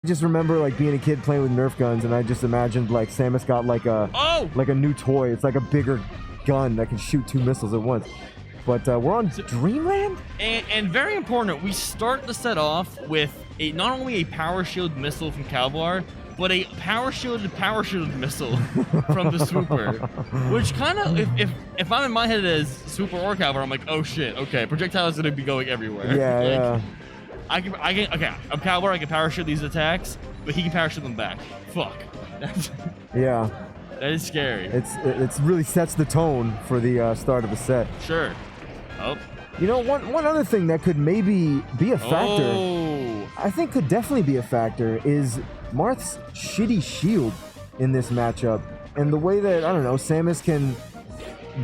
just remember like being a kid playing with Nerf guns, and I just imagined like Samus got like a new toy. It's like a bigger gun that can shoot 2 missiles at once. But we're on Dreamland? And very important, we start the set off with not only a power shield missile from Kalvar, but a power shielded missile from the SWOOPER. Which kind of, if I'm in my head as SWOOPER or Kalvar, I'm like, oh shit, okay, projectiles gonna be going everywhere. Yeah, like, yeah. I'm Kalvar, I can power shield these attacks, but he can power shield them back. Fuck. Yeah. That is scary. It's really sets the tone for the start of the set. Sure. Oh. You know, one other thing that could maybe be a factor, Oh. I think could definitely be a factor, is Marth's shitty shield in this matchup. And the way that, I don't know, Samus can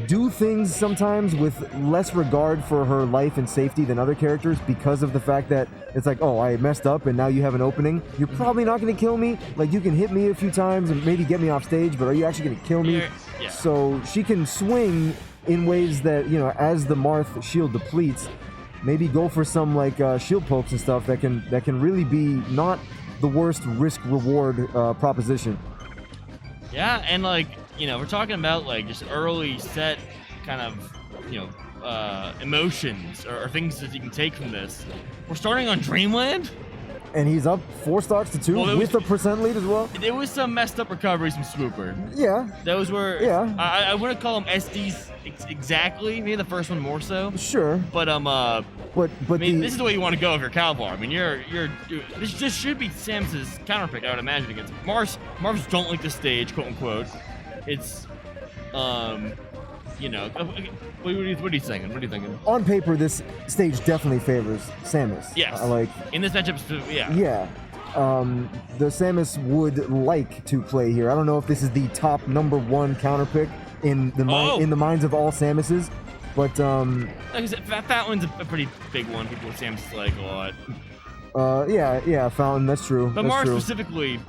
do things sometimes with less regard for her life and safety than other characters because of the fact that it's like, oh, I messed up and now you have an opening. You're probably not going to kill me. Like, you can hit me a few times and maybe get me off stage, but are you actually going to kill me? Yeah. So she can swing in ways that, you know, as the Marth shield depletes, maybe go for some like shield pokes and stuff that can really be not the worst risk-reward proposition. Yeah, and like, you know, we're talking about like just early set kind of, you know, emotions or things that you can take from this. We're starting on Dreamland? And he's up 4 stocks to 2 with a percent lead as well. There was some messed up recoveries from SWOOPER. Yeah. Those were, yeah. I wouldn't call them SDs exactly, maybe the first one more so. Sure. But but I mean, this is the way you want to go if you're Kalvar. I mean, this should be Samus's counter pick, I would imagine, against Marth. Marths don't like this stage, quote unquote. It's, you know, what are you thinking? What are you thinking? On paper, this stage definitely favors Samus. Yes. Like in this matchup, yeah. Yeah. The Samus would like to play here. I don't know if this is the top #1 counter pick in the minds of all Samuses, but like I said, Fountain's a pretty big one. People with Samus like a lot. Yeah, Fountain. That's true. But Marth specifically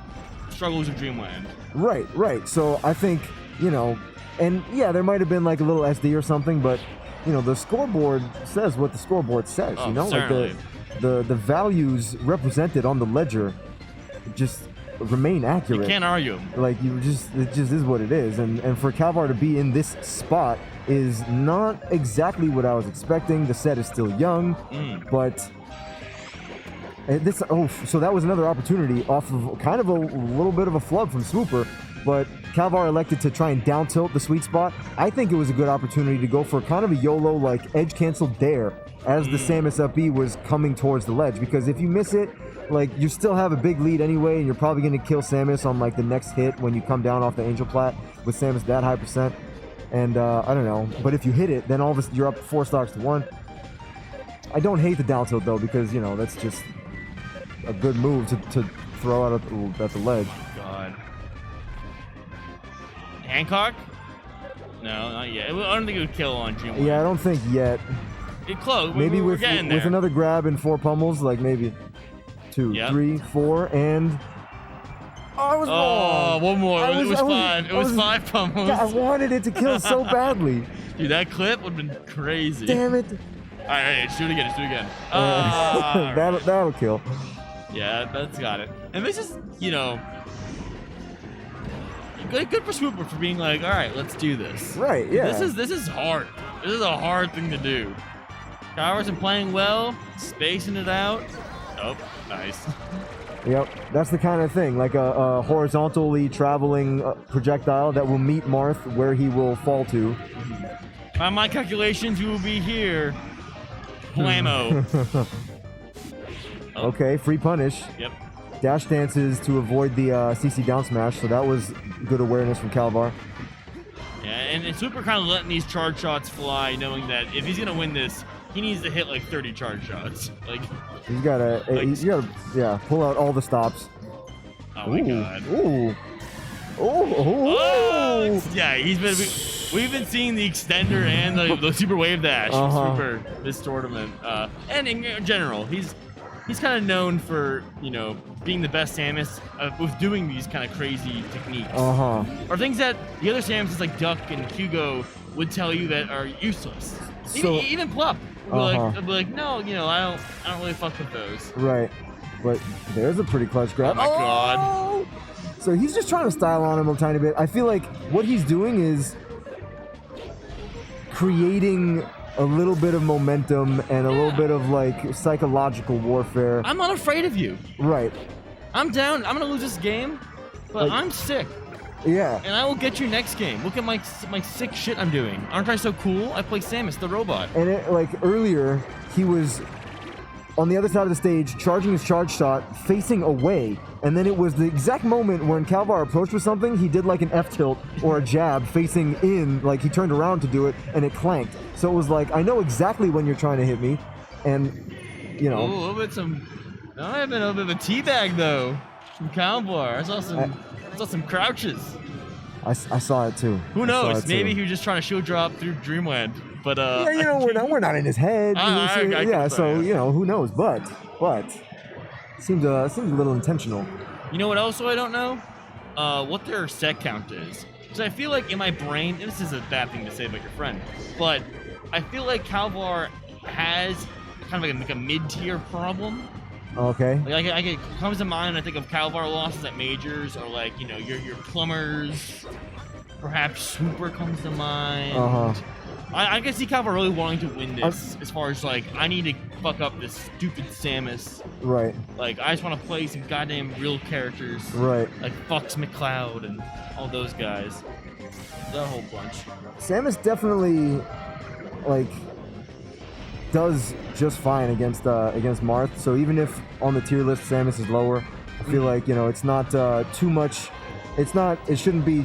struggles with Dreamland. Right. So I think, you know, and yeah, there might have been like a little SD or something, but you know, the scoreboard says what the scoreboard says. You know, certainly. like the values represented on the ledger just remain accurate. You can't argue. Like it just is what it is, and for Kalvar to be in this spot is not exactly what I was expecting. The set is still young, but so that was another opportunity off of kind of a little bit of a flub from SWOOPER, but Kalvar elected to try and down tilt the sweet spot. I think it was a good opportunity to go for kind of a YOLO like edge cancel dare as the Samus up B was coming towards the ledge, because if you miss it, like, you still have a big lead anyway, and you're probably going to kill Samus on like the next hit when you come down off the Angel Plat with Samus that high percent. And I don't know, but if you hit it, then all of a sudden you're up 4 stocks to 1. I don't hate the down tilt though, because, you know, that's just a good move to throw out at the ledge. God. Hancock? No, not yet. I don't think it would kill on Dreamland. Yeah, I don't think yet. It close. Maybe we're with getting there. another grab and 4 pummels, like maybe 2, 3, 4, and I was wrong. One more. It was 5. It was 5 pummels. I wanted it to kill so badly. Dude, that clip would have been crazy. Damn it. All right, let's do it again. That'll kill. Yeah, that's got it. And this is, you know, good for SWOOPER for being like, all right, let's do this. Right, yeah. This is hard. This is a hard thing to do. Kalvar's been playing well, spacing it out. Oh, nice. Yep, that's the kind of thing, like a horizontally traveling projectile that will meet Marth where he will fall to. By my calculations, you will be here. Blammo. Okay, free punish. Yep. Dash dances to avoid the CC down smash, so that was good awareness from Kalvar. Yeah, and SWOOPER kind of letting these charge shots fly, knowing that if he's gonna win this, he needs to hit like 30 charge shots. Like he's gotta pull out all the stops. Oh my god. Ooh. Yeah, we've been seeing the extender and the super wave dash from SWOOPER this tournament. And in general, he's kind of known for, you know, being the best Samus with doing these kind of crazy techniques. Or things that the other Samuses like Duck and Hugo would tell you that are useless. Even Plup would be like, no, you know, I don't really fuck with those. Right. But there's a pretty clutch grab. Oh my god. So he's just trying to style on him a tiny bit. I feel like what he's doing is creating a little bit of momentum and a little bit of like psychological warfare. I'm not afraid of you. Right. I'm down. I'm gonna lose this game, but I'm sick. Yeah. And I will get you next game. Look at my sick shit I'm doing. Aren't I so cool? I play Samus, the robot. And like earlier, he was on the other side of the stage, charging his charge shot, facing away. And then it was the exact moment when Kalvar approached with something, he did like an F-tilt or a jab facing in, like he turned around to do it, and it clanked. So it was like, I know exactly when you're trying to hit me, and, you know. Ooh, a little bit I have been a little bit of a teabag, though, from Kalvar. I saw some crouches. I saw it too. Who knows? Maybe he was just trying to shield drop through Dreamland. But yeah, you know, we're not in his head. So you know, who knows? But seems a little intentional. You know what? Also, I don't know what their set count is. Because I feel like in my brain, and this is a bad thing to say about your friend, but I feel like Kalvar has kind of like a mid-tier problem. Okay. Like it comes to mind. I think of Kalvar losses at majors, or like your plumbers. Perhaps SWOOPER comes to mind. I can see Kalvar really wanting to win this, as far as like, I need to fuck up this stupid Samus. Right. Like, I just want to play some goddamn real characters. Right. Like Fox McCloud and all those guys. The whole bunch. Samus definitely, like, does just fine against Marth. So even if on the tier list Samus is lower, I feel like, it's not too much. It shouldn't be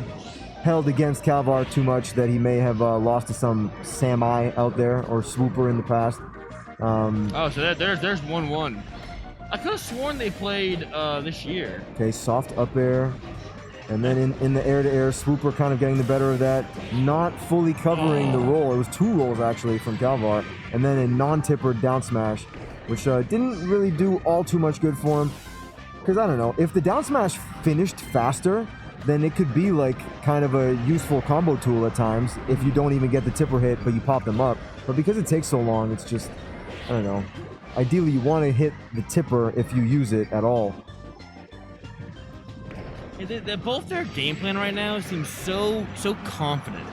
held against Kalvar too much that he may have lost to some Sami out there or SWOOPER in the past. Oh, so there's 1-1. I could have sworn they played this year. Okay, soft up air. And then in the air-to-air, SWOOPER kind of getting the better of that. Not fully covering the roll. It was 2 rolls, actually, from Kalvar. And then a non-tipper down smash, which didn't really do all too much good for him. Because, I don't know, if the down smash finished faster, then it could be like kind of a useful combo tool at times if you don't even get the tipper hit, but you pop them up. But because it takes so long, it's just, I don't know. Ideally, you want to hit the tipper if you use it at all. Both their game plan right now seems so confident.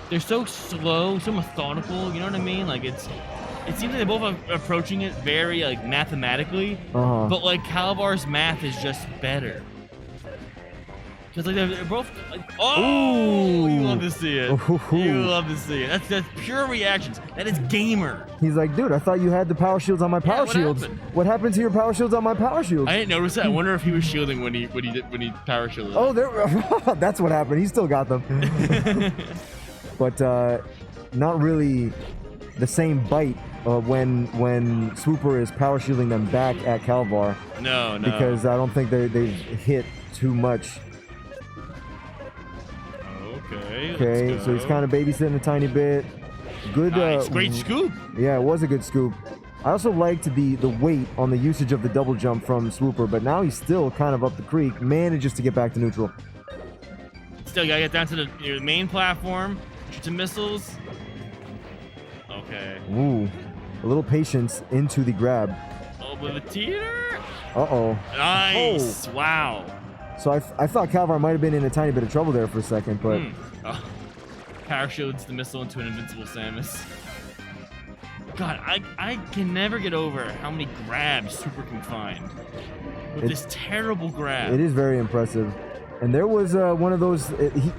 They're so slow, so methodical. You know what I mean? Like it seems like they're both approaching it very like mathematically, but like Kalvar's math is just better. Because like they're both like, you love to see it. You love to see it. That's pure reactions. That is gamer. He's like, dude, I thought you had the power shields on my power shields. What happened to your power shields on my power shields? I didn't notice that. I wonder if he was shielding when he power shielded. Oh, that's what happened. He still got them. But not really the same bite when SWOOPER is power shielding them back at Kalvar. No. Because I don't think they've hit too much. Okay, so he's kind of babysitting a tiny bit. Good. Nice, great scoop. Yeah, it was a good scoop. I also liked the weight on the usage of the double jump from SWOOPER, but now he's still kind of up the creek. Manages to get back to neutral. Still gotta get down to the main platform. Shoot some missiles. Okay. Ooh, a little patience into the grab. Oh, with a teeter. Uh-oh. Nice. Oh. Wow. So I thought Kalvar might have been in a tiny bit of trouble there for a second, but... Parachutes the missile into an invincible Samus. God, I can never get over how many grabs SWOOPER can find. With this terrible grab. It is very impressive. And there was one of those...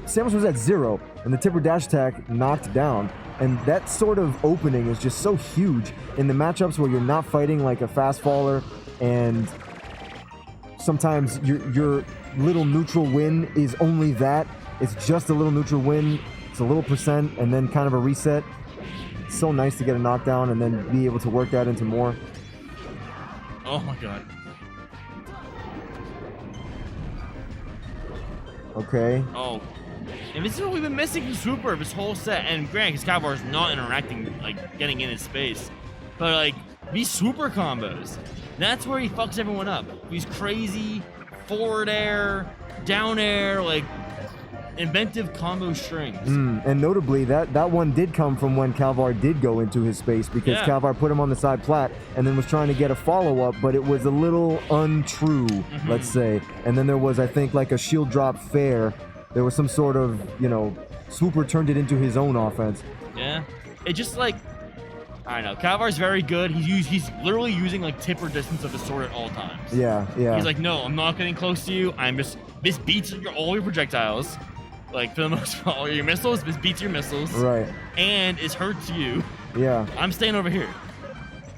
Samus was at 0, and the tipper dash attack knocked down. And that sort of opening is just so huge in the matchups where you're not fighting like a fast faller, and sometimes your little neutral win is only that. It's just a little neutral win. It's a little percent and then kind of a reset. It's so nice to get a knockdown and then be able to work that into more. Oh my god. Okay. Oh. And this is what we've been missing from SWOOPER this whole set. And granted, because Kalvar is not interacting, like getting in his space. But like, these SWOOPER combos, that's where he fucks everyone up. These crazy forward air, down air, like inventive combo strings. And notably, that one did come from when Kalvar did go into his space, because Kalvar put him on the side plat and then was trying to get a follow-up, but it was a little untrue, let's say. And then there was, I think, like a shield drop fair. There was some sort of, you know, Swooper turned it into his own offense. Yeah. It just like, I don't know. Kalvar's very good. He's literally using like tip or distance of his sword at all times. Yeah. He's like, no, I'm not getting close to you. This beats all your projectiles. Like, for the most part, all your missiles, this beats your missiles. Right. And it hurts you. Yeah. I'm staying over here.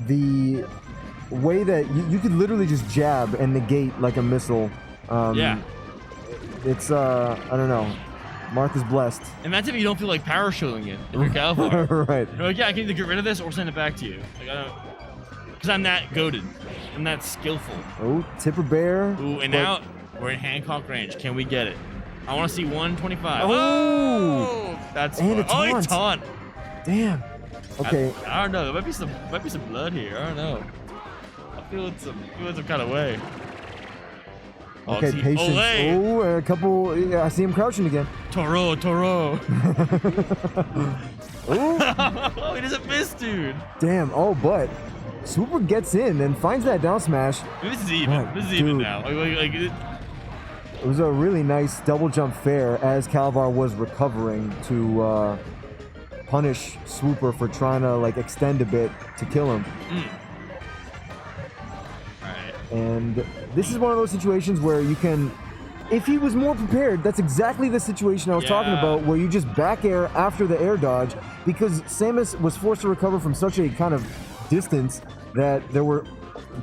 The way that you could literally just jab and negate like a missile. It's, I don't know. Marth is blessed. And that's if you don't feel like power shielding it, if you're Kalvar. Right. You're like, yeah, I can either get rid of this or send it back to you. Like, I don't... Because I'm that goated. I'm that skillful. Oh, Tipper Bear. Ooh, and now we're in Hancock range. Can we get it? I want to see 125. Oh! That's and fun. a Oh, it's taunt. Damn. Okay. I don't know. There might be some blood here. I don't know. I'm feeling some kind of way. Oh, Okay, patience. Oh, a couple. Yeah, I see him crouching again. Toro. Oh, he doesn't miss, dude. Damn. Oh, but Swooper gets in and finds that down smash. This is even. Right, this is even dude. now. It was a really nice double jump fair as Kalvar was recovering to punish Swooper for trying to like extend a bit to kill him. Alright. And this is one of those situations where you can, if he was more prepared, that's exactly the situation I was talking about, where you just back air after the air dodge, because Samus was forced to recover from such a kind of distance that there were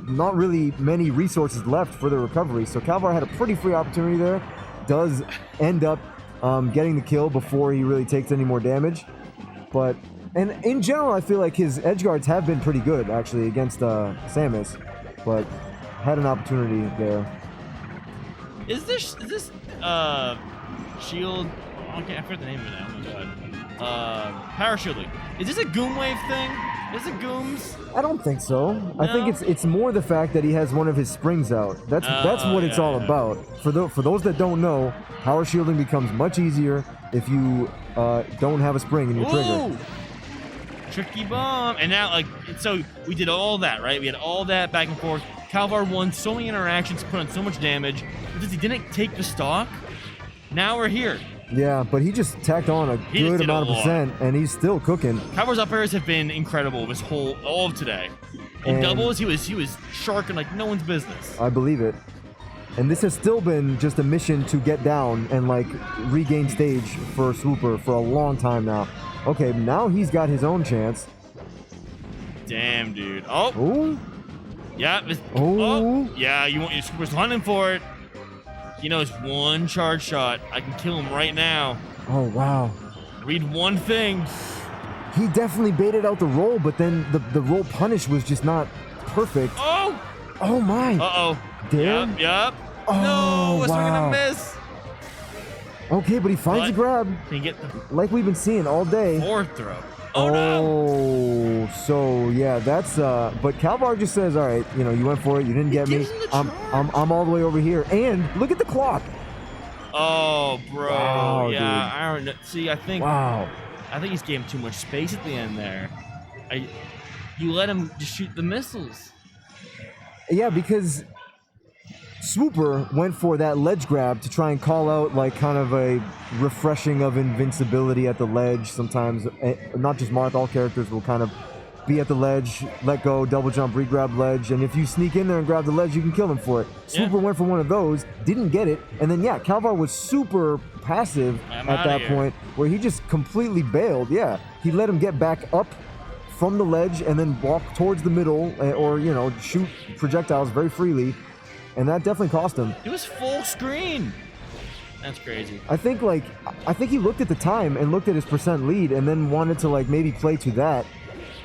not really many resources left for the recovery. So Kalvar had a pretty free opportunity there. Does end up getting the kill before he really takes any more damage. But, and in general, I feel like his edge guards have been pretty good, actually, against Samus. But had an opportunity there. Is this shield? Okay, I forgot the name of it now. Oh my god. Power shielding. Is this a Goom Wave thing? Is it Gooms? I don't think so. No? I think it's more the fact that he has one of his springs out. That's what it's all about. For those that don't know, power shielding becomes much easier if you don't have a spring in your trigger. Tricky bomb. And now, like, so we did all that, right? We had all that back and forth. Kalvar won so many interactions, put on so much damage. Because he didn't take the stock, now we're here. Yeah, but he just tacked on a good amount of percent, and he's still cooking. Kalvar's up airs have been incredible this all of today. In doubles, he was sharking like no one's business. I believe it. And this has still been just a mission to get down and like regain stage for Swooper for a long time now. Okay, now he's got his own chance. Damn, dude. Oh. Ooh. Yeah. Yeah, your Swooper's hunting for it. He knows one charge shot. I can kill him right now. Oh, wow. Read one thing. He definitely baited out the roll, but then the roll punish was just not perfect. Oh! Oh, my. Uh-oh. Damn. Yep. Oh, no, what's wow. gonna miss? Okay, but he finds a grab. Can you get the like we've been seeing all day. fourth throw? Oh, no. So yeah, that's but Kalvar just says, all right, you know, you went for it, you didn't get me. I'm all the way over here. And look at the clock. Oh, bro. Wow, yeah, dude. I don't know. See, I think he's gave him too much space at the end there. You let him just shoot the missiles. Yeah, because Swooper went for that ledge grab to try and call out like kind of a refreshing of invincibility at the ledge. Sometimes, not just Marth, all characters will kind of be at the ledge, let go, double jump, re-grab ledge, and if you sneak in there and grab the ledge, you can kill them for it. Swooper went for one of those, didn't get it, and then Kalvar was super passive at that point, where he just completely bailed. Yeah, he let him get back up from the ledge and then walk towards the middle, or you know, shoot projectiles very freely. And that definitely cost him. It was full screen. That's crazy. I think he looked at the time and looked at his percent lead and then wanted to like maybe play to that.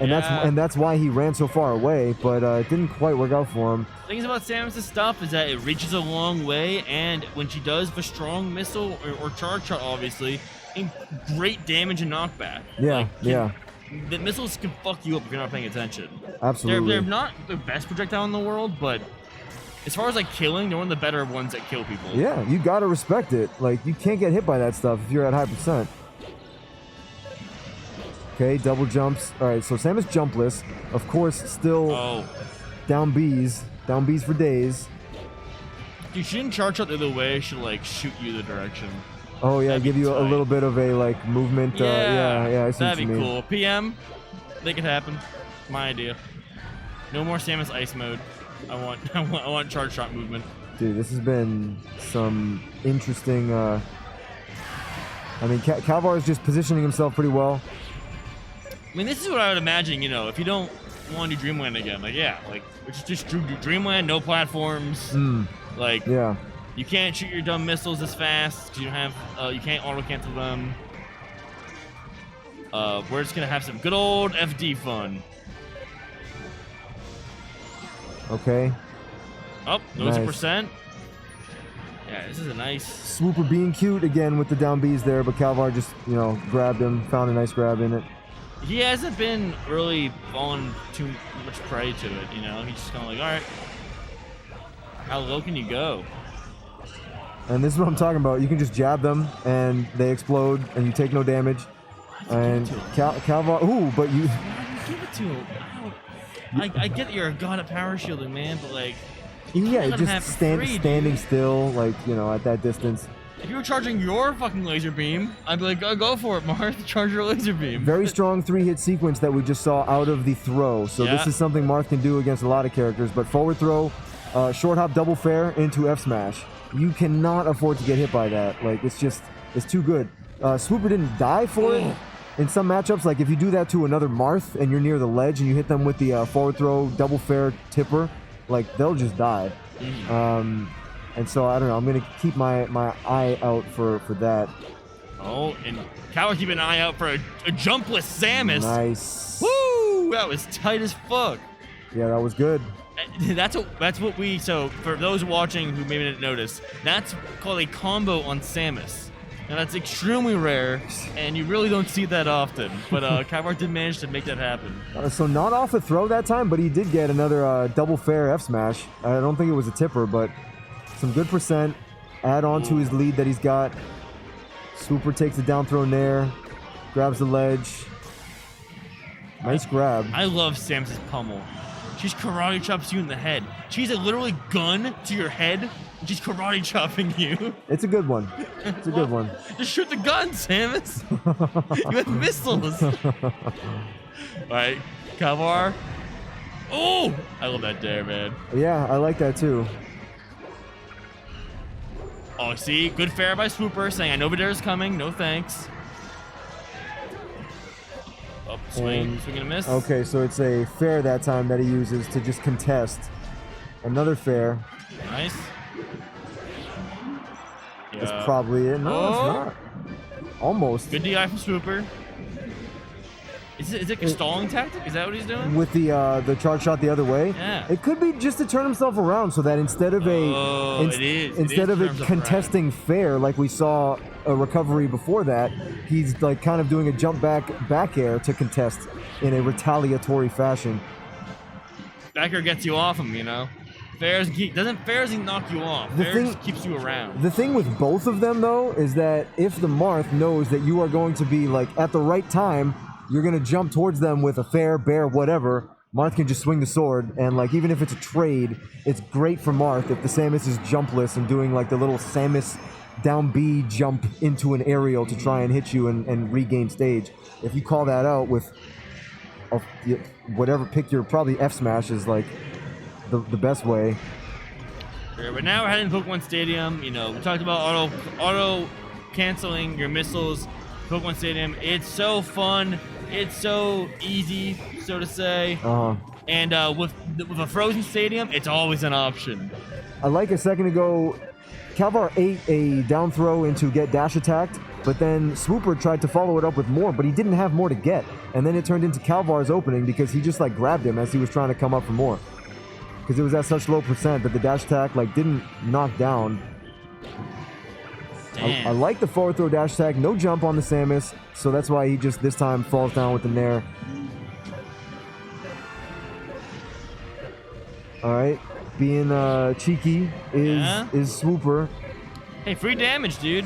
And that's why he ran so far away, but it didn't quite work out for him. The thing about Samus' stuff is that it reaches a long way, and when she does the strong missile or charge shot, obviously, in great damage and knockback. Yeah, The missiles can fuck you up if you're not paying attention. Absolutely. They're not the best projectile in the world, but as far as like killing, they're one of the better ones that kill people. Yeah, you gotta respect it. Like, you can't get hit by that stuff if you're at high percent. Okay, double jumps. All right, so Samus jumpless. Of course, still down Bs for days. You shouldn't charge out the other way. Should like shoot you the direction. Oh yeah, give you a little bit of a like movement. Yeah, I see that'd what you be mean. cool. PM, make it happen. My idea. No more Samus ice mode. I want charge shot movement. Dude, this has been some interesting. I mean, Kalvar is just positioning himself pretty well. I mean, this is what I would imagine. You know, if you don't want to do Dreamland again, like it's just Dreamland, no platforms. Like you can't shoot your dumb missiles as fast because you don't have you can't auto cancel them. We're just gonna have some good old FD fun. Okay. Oh, 90%. Yeah, this is a nice. Swooper being cute again with the down Bs there, but Kalvar just, you know, grabbed him, found a nice grab in it. He hasn't been really falling too much prey to it, you know? He's just kind of like, all right, how low can you go? And this is what I'm talking about. You can just jab them, and they explode, and you take no damage. And Kalvar, ooh, but you. Why do you give it to him? I get that you're a god at power shielding, man, but like. Yeah, just standing still, like, you know, at that distance. If you were charging your fucking laser beam, I'd be like, go for it, Marth. Charge your laser beam. Very strong 3-hit sequence that we just saw out of the throw. So this is something Marth can do against a lot of characters. But forward throw, short hop double fair into F smash. You cannot afford to get hit by that. Like, it's too good. Swooper didn't die for it. In some matchups, like if you do that to another Marth and you're near the ledge and you hit them with the forward throw double fair tipper, like they'll just die. And so I don't know. I'm gonna keep my eye out for that. Oh, and Kalvar keep an eye out for a jumpless Samus. Nice. Woo! That was tight as fuck. Yeah, that was good. That's what we. So for those watching who maybe didn't notice, that's called a combo on Samus. And that's extremely rare, and you really don't see that often. But Kalvar did manage to make that happen. So not off a throw that time, but he did get another double fair F smash. I don't think it was a tipper, but some good percent. Add on to his lead that he's got. Swooper takes the down throw nair, grabs the ledge. Nice grab. I love Samus's pummel. She's karate chops you in the head. She's a literally gun to your head. She's karate chopping you. It's a good one. It's a good one. Just shoot the gun, Samus. You have missiles. All right, Kalvar. Oh, I love that dare, man. Yeah, I like that too. Oh, see, good fair by Swooper saying, I know the dare is coming. No thanks. Oh, swing and a miss. Okay, so it's a fair that time that he uses to just contest. Another fair. Nice. That's probably it. No, it's not. Almost. Good DI from Swooper. Is it a stalling tactic? Is that what he's doing? With the charge shot the other way? Yeah. It could be just to turn himself around so that instead of a contesting fair like we saw a recovery before that, he's like kind of doing a jump back air to contest in a retaliatory fashion. Back air gets you off him, you know. Fairs knock you off. Fairs keeps you around. The thing with both of them though is that if the Marth knows that you are going to be like at the right time, you're gonna jump towards them with a fair, bear, whatever. Marth can just swing the sword, and like even if it's a trade, it's great for Marth if the Samus is jumpless and doing like the little Samus down B jump into an aerial to try and hit you and regain stage. If you call that out with whatever, pick your probably F smash is like the best way. Sure, but now we're heading to Pokemon Stadium. You know, we talked about auto canceling your missiles. Pokemon Stadium, it's so fun. It's so easy, so to say. And with a frozen stadium, it's always an option. Like a second ago, Kalvar ate a down throw into get dash attacked, but then Swooper tried to follow it up with more, but he didn't have more to get. And then it turned into Kalvar's opening because he just like grabbed him as he was trying to come up for more. Because it was at such low percent that the dash attack like didn't knock down. I like the forward throw dash attack, no jump on the Samus, so that's why he just this time falls down with the nair. All right, being cheeky is SWOOPER. Hey, free damage, dude.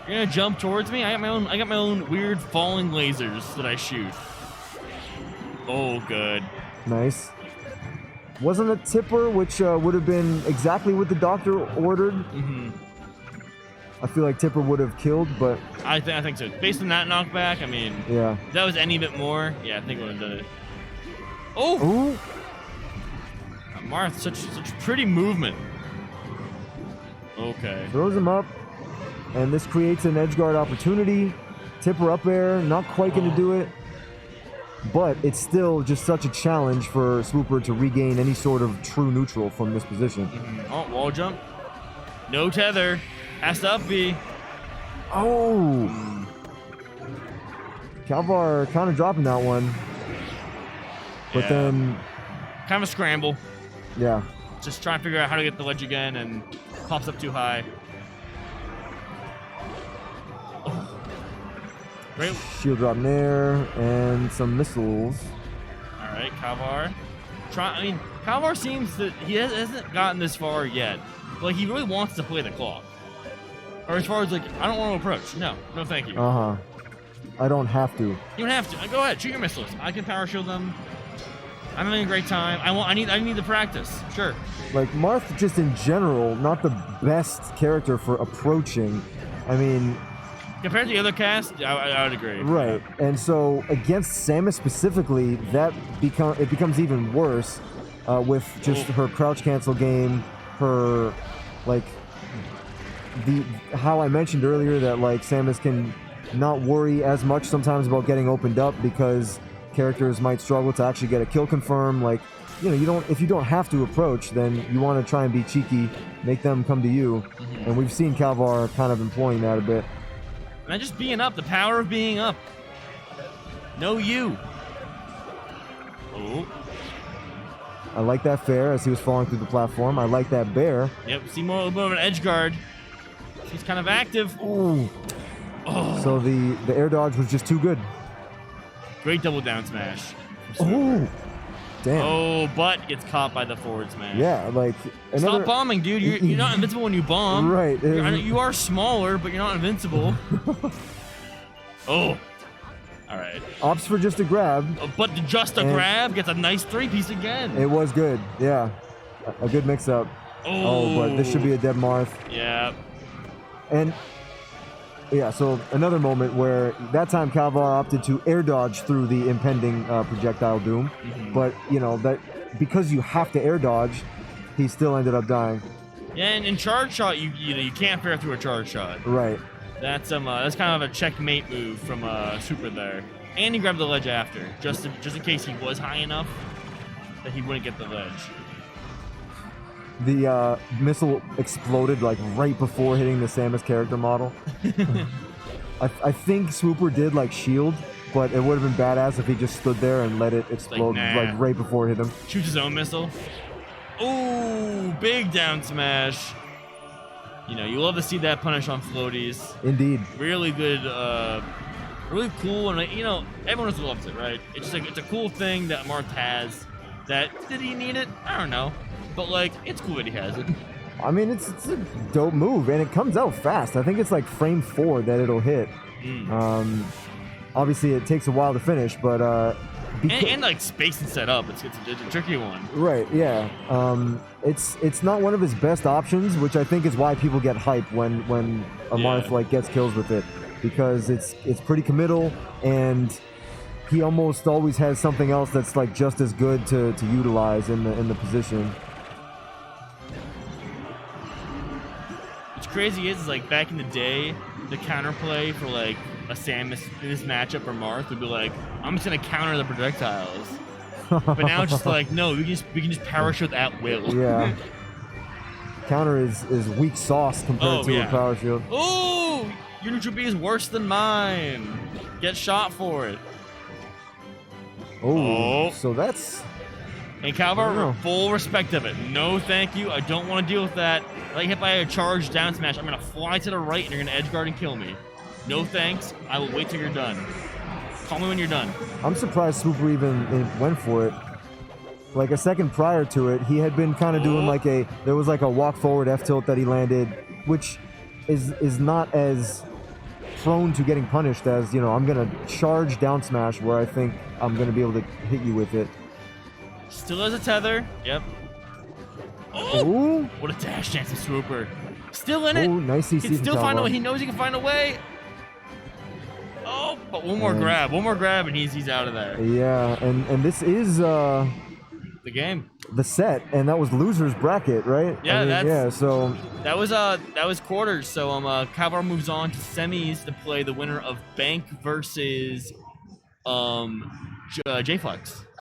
You're gonna jump towards me? I got my own weird falling lasers that I shoot. Oh, good. Nice. Wasn't a tipper, which would have been exactly what the doctor ordered. Mm-hmm. I feel like tipper would have killed, but I think so. Based on that knockback, I mean, yeah. If that was any bit more, yeah, I think it would have done it. Oh! Ooh. Marth, such pretty movement. Okay. Throws him up, and this creates an edge guard opportunity. Tipper up air, not quite going to do it, but it's still just such a challenge for SWOOPER to regain any sort of true neutral from this position. Mm-hmm. Oh, wall jump. No tether. Has to up B. Oh! Kalvar kind of dropping that one. But then... kind of a scramble. Yeah. Just trying to figure out how to get the ledge again, and pops up too high. Oh. Great. Shield drop in air, and some missiles. Alright, Kalvar. Kalvar seems that he hasn't gotten this far yet. Like, he really wants to play the clock. Or as far as, like, I don't want to approach. No thank you. Uh-huh. I don't have to. You don't have to. Go ahead, shoot your missiles. I can power shield them. I'm having a great time. I need the practice. Sure. Like, Marth, just in general, not the best character for approaching. I mean... Compared to the other cast, I would agree. Right. And so, against Samus specifically, it becomes even worse with just her crouch cancel game, her, like... how I mentioned earlier that, like, Samus can not worry as much sometimes about getting opened up because characters might struggle to actually get a kill confirm. Like, you know, if you don't have to approach, then you want to try and be cheeky, make them come to you. Mm-hmm. And we've seen Kalvar kind of employing that a bit. And just being up, the power of being up. No you. Oh. I like that fair as he was falling through the platform. I like that bear. Yep, see more a little bit of an edge guard. She's kind of active. Ooh. Oh. So the air dodge was just too good. Great double down smash. Oh, damn. Oh, but gets caught by the forward smash. Yeah, like... Stop bombing, dude. You're not invincible when you bomb. Right. You are smaller, but you're not invincible. Oh. All right. Opts for just a grab. But just a grab gets a nice three-piece again. It was good, yeah. A good mix-up. Oh, but this should be a dead Marth. Yeah. And... yeah, so another moment where that time Kalvar opted to air dodge through the impending projectile doom. Mm-hmm. But, you know, that because you have to air dodge, he still ended up dying. Yeah, and in charge shot, you can't fair through a charge shot. Right. That's kind of a checkmate move from SWOOPER there. And he grabbed the ledge after, just in case he was high enough that he wouldn't get the ledge. The missile exploded like right before hitting the Samus character model. I think SWOOPER did like shield, but it would have been badass if he just stood there and let it explode like right before it hit him. Shoots his own missile. Ooh, big down smash. You know, you love to see that punish on floaties. Indeed. Really good, really cool, and you know, everyone just loves it, right? It's just like it's a cool thing that Marth has. Did he need it? I don't know. But, like, it's cool that he has it. I mean, it's a dope move, and it comes out fast. I think it's like frame 4 that it'll hit. Obviously, it takes a while to finish, but... and like, space and set up. It's a tricky one. Right, yeah. It's not one of his best options, which I think is why people get hype when a Marth, like, gets kills with it. Because it's pretty committal, and... he almost always has something else that's like just as good to utilize in the position. What's crazy is like back in the day, the counterplay for like a Samus in this matchup or Marth would be like, I'm just gonna counter the projectiles. But now it's just like, no, we can just power shield at will. Yeah. Counter is weak sauce compared to a power shield. Oh, your neutral B is worse than mine. Get shot for it. Oh, so that's... And Kalvar, full respect of it. No, thank you. I don't want to deal with that. If I get hit by a charge down smash, I'm going to fly to the right and you're going to edge guard and kill me. No thanks. I will wait till you're done. Call me when you're done. I'm surprised SWOOPER even went for it. like a second prior to it, he had been kind of doing like there was like a walk forward F tilt that he landed, which is not as prone to getting punished as, you know, I'm gonna charge down smash where I think I'm gonna be able to hit you with it. Still has a tether. Yep. Oh, Ooh. what a dash dance of Swooper. Still in it. Ooh, nice CC He can from still find a Kalvar. way. He knows he can find a way. Oh, but one more grab, and he's out of there. Yeah, and this is The game. the set, and that was loser's bracket, right? Yeah, so that was quarters. So Kalvar moves on to semis to play the winner of Bank versus J-Flex.